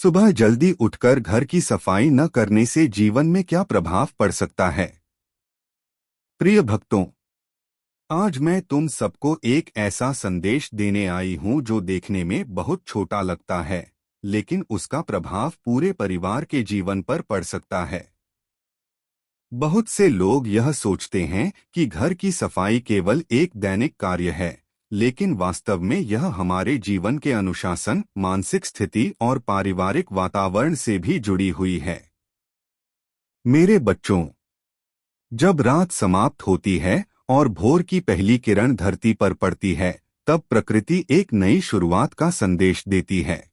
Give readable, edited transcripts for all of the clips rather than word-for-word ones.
सुबह जल्दी उठकर घर की सफाई न करने से जीवन में क्या प्रभाव पड़ सकता है। प्रिय भक्तों, आज मैं तुम सबको एक ऐसा संदेश देने आई हूं जो देखने में बहुत छोटा लगता है, लेकिन उसका प्रभाव पूरे परिवार के जीवन पर पड़ सकता है। बहुत से लोग यह सोचते हैं कि घर की सफाई केवल एक दैनिक कार्य है, लेकिन वास्तव में यह हमारे जीवन के अनुशासन, मानसिक स्थिति और पारिवारिक वातावरण से भी जुड़ी हुई है। मेरे बच्चों, जब रात समाप्त होती है और भोर की पहली किरण धरती पर पड़ती है, तब प्रकृति एक नई शुरुआत का संदेश देती है।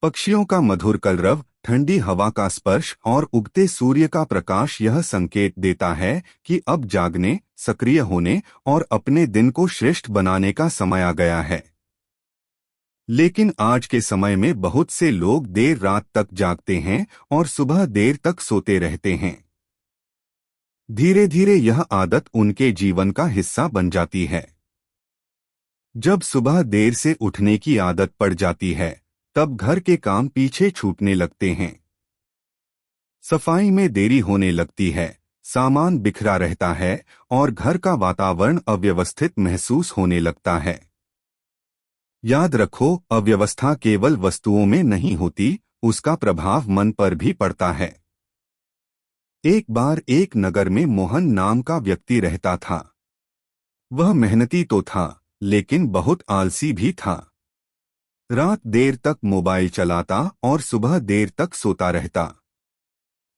पक्षियों का मधुर कलरव, ठंडी हवा का स्पर्श और उगते सूर्य का प्रकाश यह संकेत देता है कि अब जागने, सक्रिय होने और अपने दिन को श्रेष्ठ बनाने का समय आ गया है। लेकिन आज के समय में बहुत से लोग देर रात तक जागते हैं और सुबह देर तक सोते रहते हैं। धीरे धीरे यह आदत उनके जीवन का हिस्सा बन जाती है। जब सुबह देर से उठने की आदत पड़ जाती है, तब घर के काम पीछे छूटने लगते हैं। सफाई में देरी होने लगती है, सामान बिखरा रहता है और घर का वातावरण अव्यवस्थित महसूस होने लगता है। याद रखो, अव्यवस्था केवल वस्तुओं में नहीं होती, उसका प्रभाव मन पर भी पड़ता है। एक बार एक नगर में मोहन नाम का व्यक्ति रहता था। वह मेहनती तो था, लेकिन बहुत आलसी भी था। रात देर तक मोबाइल चलाता और सुबह देर तक सोता रहता।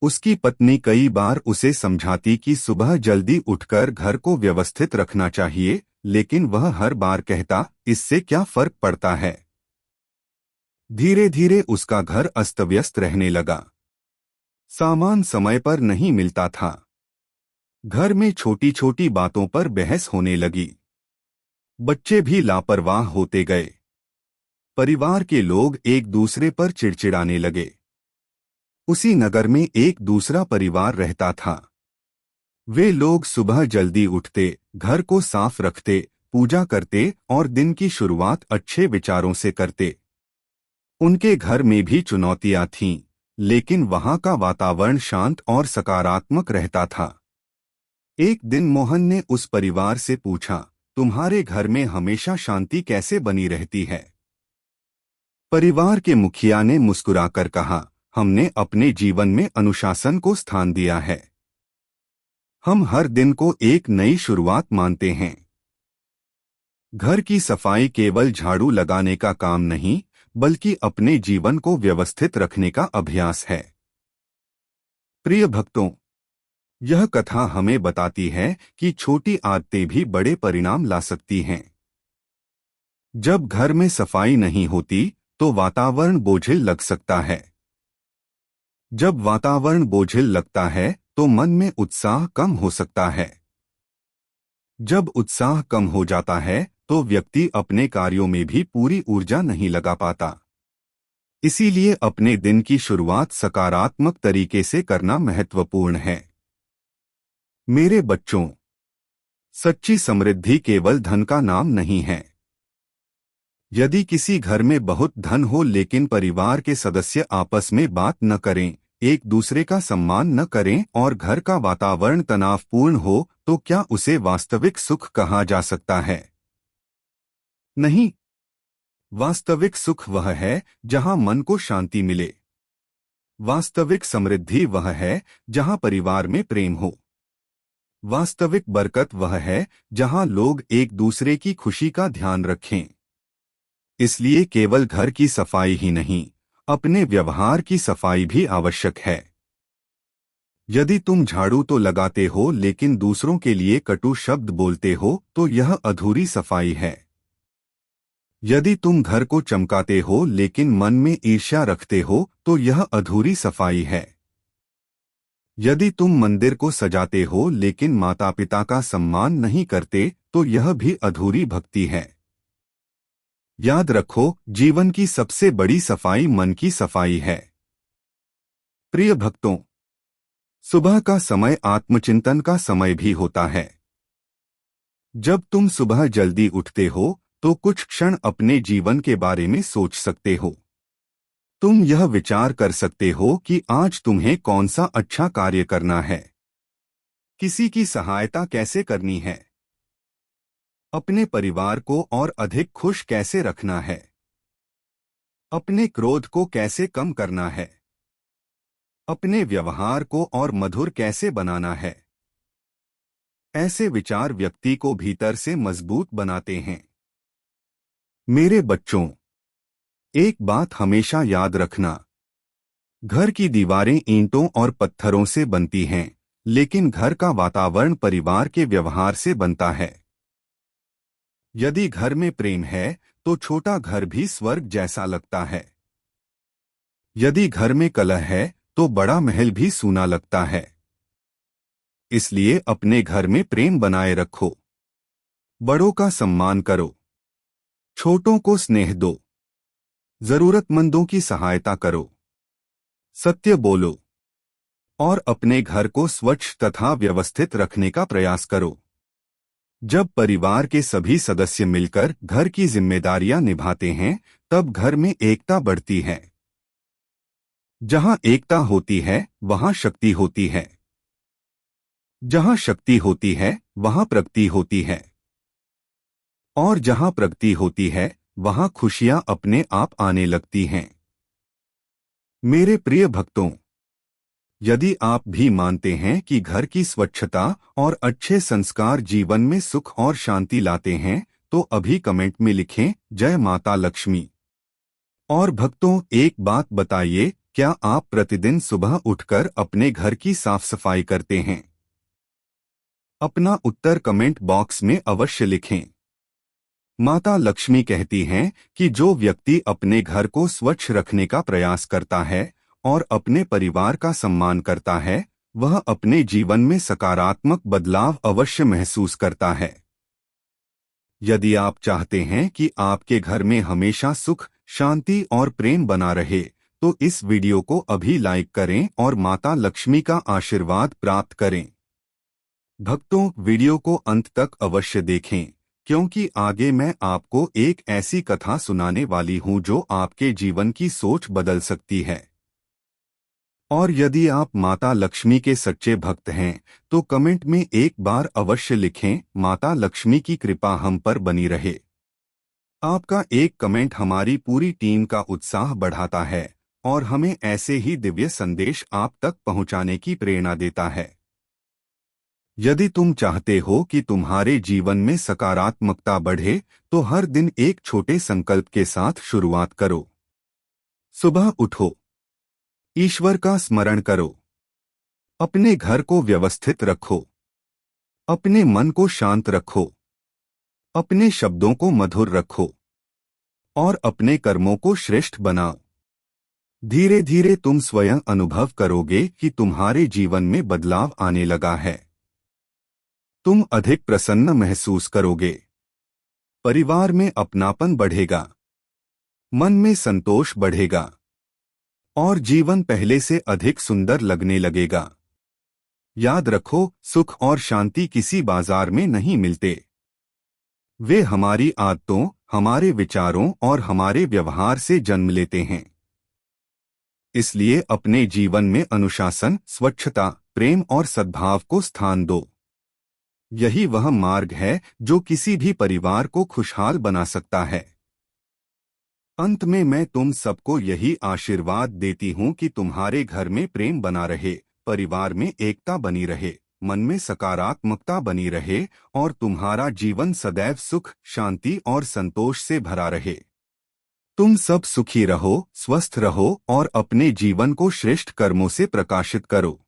उसकी पत्नी कई बार उसे समझाती कि सुबह जल्दी उठकर घर को व्यवस्थित रखना चाहिए, लेकिन वह हर बार कहता, इससे क्या फर्क पड़ता है। धीरे धीरे उसका घर अस्त-व्यस्त रहने लगा। सामान समय पर नहीं मिलता था। घर में छोटी छोटी बातों पर बहस होने लगी। बच्चे भी लापरवाह होते गए। परिवार के लोग एक दूसरे पर चिड़चिड़ाने लगे। उसी नगर में एक दूसरा परिवार रहता था। वे लोग सुबह जल्दी उठते, घर को साफ रखते, पूजा करते और दिन की शुरुआत अच्छे विचारों से करते। उनके घर में भी चुनौतियां थीं, लेकिन वहां का वातावरण शांत और सकारात्मक रहता था। एक दिन मोहन ने उस परिवार से पूछा, तुम्हारे घर में हमेशा शांति कैसे बनी रहती है? परिवार के मुखिया ने मुस्कुराकर कहा, हमने अपने जीवन में अनुशासन को स्थान दिया है। हम हर दिन को एक नई शुरुआत मानते हैं। घर की सफाई केवल झाड़ू लगाने का काम नहीं, बल्कि अपने जीवन को व्यवस्थित रखने का अभ्यास है। प्रिय भक्तों, यह कथा हमें बताती है कि छोटी आदतें भी बड़े परिणाम ला सकती हैं। जब घर में सफाई नहीं होती, तो वातावरण बोझिल लग सकता है। जब वातावरण बोझिल लगता है, तो मन में उत्साह कम हो सकता है। जब उत्साह कम हो जाता है, तो व्यक्ति अपने कार्यों में भी पूरी ऊर्जा नहीं लगा पाता। इसीलिए अपने दिन की शुरुआत सकारात्मक तरीके से करना महत्वपूर्ण है। मेरे बच्चों, सच्ची समृद्धि केवल धन का नाम नहीं है। यदि किसी घर में बहुत धन हो लेकिन परिवार के सदस्य आपस में बात न करें, एक दूसरे का सम्मान न करें और घर का वातावरण तनावपूर्ण हो, तो क्या उसे वास्तविक सुख कहा जा सकता है? नहीं। वास्तविक सुख वह है जहां मन को शांति मिले। वास्तविक समृद्धि वह है जहां परिवार में प्रेम हो। वास्तविक बरकत वह है जहां लोग एक दूसरे की खुशी का ध्यान रखें। इसलिए केवल घर की सफाई ही नहीं, अपने व्यवहार की सफाई भी आवश्यक है। यदि तुम झाड़ू तो लगाते हो लेकिन दूसरों के लिए कटु शब्द बोलते हो, तो यह अधूरी सफाई है। यदि तुम घर को चमकाते हो लेकिन मन में ईर्ष्या रखते हो, तो यह अधूरी सफाई है। यदि तुम मंदिर को सजाते हो लेकिन माता पिता का सम्मान नहीं करते, तो यह भी अधूरी भक्ति है। याद रखो, जीवन की सबसे बड़ी सफाई मन की सफाई है। प्रिय भक्तों, सुबह का समय आत्मचिंतन का समय भी होता है। जब तुम सुबह जल्दी उठते हो, तो कुछ क्षण अपने जीवन के बारे में सोच सकते हो। तुम यह विचार कर सकते हो कि आज तुम्हें कौन सा अच्छा कार्य करना है, किसी की सहायता कैसे करनी है, अपने परिवार को और अधिक खुश कैसे रखना है, अपने क्रोध को कैसे कम करना है, अपने व्यवहार को और मधुर कैसे बनाना है। ऐसे विचार व्यक्ति को भीतर से मजबूत बनाते हैं। मेरे बच्चों, एक बात हमेशा याद रखना, घर की दीवारें ईंटों और पत्थरों से बनती हैं, लेकिन घर का वातावरण परिवार के व्यवहार से बनता है। यदि घर में प्रेम है तो छोटा घर भी स्वर्ग जैसा लगता है। यदि घर में कलह है तो बड़ा महल भी सूना लगता है। इसलिए अपने घर में प्रेम बनाए रखो। बड़ों का सम्मान करो, छोटों को स्नेह दो, जरूरतमंदों की सहायता करो, सत्य बोलो और अपने घर को स्वच्छ तथा व्यवस्थित रखने का प्रयास करो। जब परिवार के सभी सदस्य मिलकर घर की जिम्मेदारियां निभाते हैं, तब घर में एकता बढ़ती है। जहां एकता होती है वहां शक्ति होती है। जहां शक्ति होती है वहां प्रगति होती है। और जहां प्रगति होती है वहां खुशियां अपने आप आने लगती हैं। मेरे प्रिय भक्तों, यदि आप भी मानते हैं कि घर की स्वच्छता और अच्छे संस्कार जीवन में सुख और शांति लाते हैं, तो अभी कमेंट में लिखें जय माता लक्ष्मी। और भक्तों, एक बात बताइए, क्या आप प्रतिदिन सुबह उठकर अपने घर की साफ सफाई करते हैं? अपना उत्तर कमेंट बॉक्स में अवश्य लिखें। माता लक्ष्मी कहती हैं कि जो व्यक्ति अपने घर को स्वच्छ रखने का प्रयास करता है और अपने परिवार का सम्मान करता है, वह अपने जीवन में सकारात्मक बदलाव अवश्य महसूस करता है। यदि आप चाहते हैं कि आपके घर में हमेशा सुख, शांति और प्रेम बना रहे, तो इस वीडियो को अभी लाइक करें और माता लक्ष्मी का आशीर्वाद प्राप्त करें। भक्तों, वीडियो को अंत तक अवश्य देखें, क्योंकि आगे मैं आपको एक ऐसी कथा सुनाने वाली हूं जो आपके जीवन की सोच बदल सकती है। और यदि आप माता लक्ष्मी के सच्चे भक्त हैं, तो कमेंट में एक बार अवश्य लिखें, माता लक्ष्मी की कृपा हम पर बनी रहे। आपका एक कमेंट हमारी पूरी टीम का उत्साह बढ़ाता है और हमें ऐसे ही दिव्य संदेश आप तक पहुंचाने की प्रेरणा देता है। यदि तुम चाहते हो कि तुम्हारे जीवन में सकारात्मकता बढ़े, तो हर दिन एक छोटे संकल्प के साथ शुरुआत करो। सुबह उठो, ईश्वर का स्मरण करो, अपने घर को व्यवस्थित रखो, अपने मन को शांत रखो, अपने शब्दों को मधुर रखो और अपने कर्मों को श्रेष्ठ बनाओ। धीरे धीरे तुम स्वयं अनुभव करोगे कि तुम्हारे जीवन में बदलाव आने लगा है। तुम अधिक प्रसन्न महसूस करोगे, परिवार में अपनापन बढ़ेगा, मन में संतोष बढ़ेगा और जीवन पहले से अधिक सुंदर लगने लगेगा। याद रखो, सुख और शांति किसी बाजार में नहीं मिलते। वे हमारी आदतों, हमारे विचारों और हमारे व्यवहार से जन्म लेते हैं। इसलिए अपने जीवन में अनुशासन, स्वच्छता, प्रेम और सद्भाव को स्थान दो। यही वह मार्ग है जो किसी भी परिवार को खुशहाल बना सकता है। अंत में मैं तुम सबको यही आशीर्वाद देती हूँ कि तुम्हारे घर में प्रेम बना रहे, परिवार में एकता बनी रहे, मन में सकारात्मकता बनी रहे और तुम्हारा जीवन सदैव सुख, शांति और संतोष से भरा रहे। तुम सब सुखी रहो, स्वस्थ रहो और अपने जीवन को श्रेष्ठ कर्मों से प्रकाशित करो।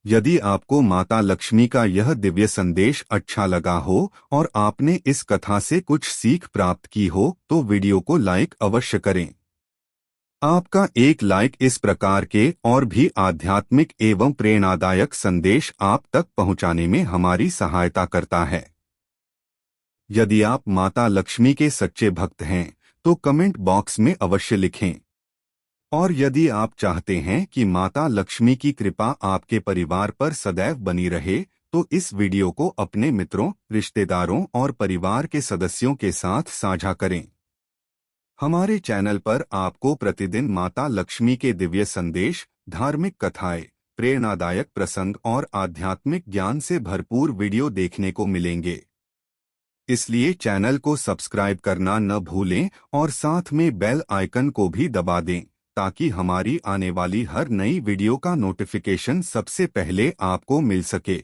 यदि आपको माता लक्ष्मी का यह दिव्य संदेश अच्छा लगा हो और आपने इस कथा से कुछ सीख प्राप्त की हो, तो वीडियो को लाइक अवश्य करें। आपका एक लाइक इस प्रकार के और भी आध्यात्मिक एवं प्रेरणादायक संदेश आप तक पहुंचाने में हमारी सहायता करता है। यदि आप माता लक्ष्मी के सच्चे भक्त हैं, तो कमेंट बॉक्स में अवश्य लिखें। और यदि आप चाहते हैं कि माता लक्ष्मी की कृपा आपके परिवार पर सदैव बनी रहे, तो इस वीडियो को अपने मित्रों, रिश्तेदारों और परिवार के सदस्यों के साथ साझा करें। हमारे चैनल पर आपको प्रतिदिन माता लक्ष्मी के दिव्य संदेश, धार्मिक कथाएं, प्रेरणादायक प्रसंग और आध्यात्मिक ज्ञान से भरपूर वीडियो देखने को मिलेंगे। इसलिए चैनल को सब्सक्राइब करना न भूलें और साथ में बेल आइकन को भी दबा दें ताकि हमारी आने वाली हर नई वीडियो का नोटिफिकेशन सबसे पहले आपको मिल सके।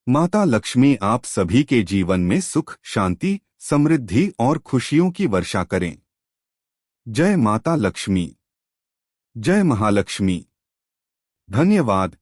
माता लक्ष्मी आप सभी के जीवन में सुख, शांति, समृद्धि और खुशियों की वर्षा करें। जय माता लक्ष्मी। जय महालक्ष्मी। धन्यवाद।